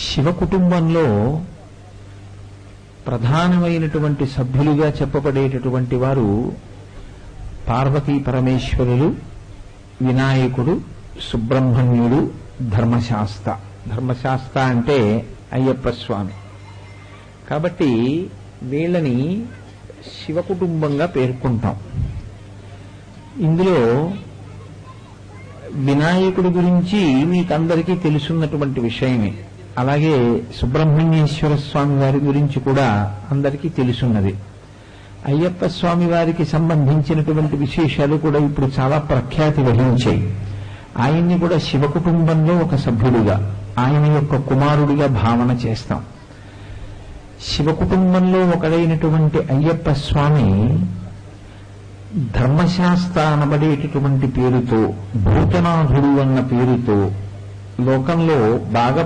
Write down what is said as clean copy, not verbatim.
శివ కుటుంబంలో ప్రధానమైనటువంటి సభ్యులుగా చెప్పబడేటటువంటి వారు పార్వతీ పరమేశ్వరులు, వినాయకుడు, సుబ్రహ్మణ్యుడు, ధర్మశాస్త. ధర్మశాస్త అంటే అయ్యప్ప స్వామి. కాబట్టి వీళ్ళని శివ కుటుంబంగా పేర్కొంటాం. ఇందులో వినాయకుడి గురించి మీకందరికీ తెలుసున్నటువంటి విషయమే. అలాగే సుబ్రహ్మణ్యేశ్వర స్వామి వారి గురించి కూడా అందరికీ తెలుసున్నది. అయ్యప్ప స్వామి వారికి సంబంధించినటువంటి విశేషాలు కూడా ఇప్పుడు చాలా ప్రఖ్యాతి వహించాయి. ఆయన్ని కూడా శివ కుటుంబంలో ఒక సభ్యుడిగా, ఆయన యొక్క కుమారుడిగా భావన చేస్తాం. శివ కుటుంబంలో ఒకడైనటువంటి అయ్యప్ప స్వామి ధర్మశాస్త్ర అనబడేటటువంటి పేరుతో, భూతనాథుడు అన్న పేరుతో లోకంలో బాగా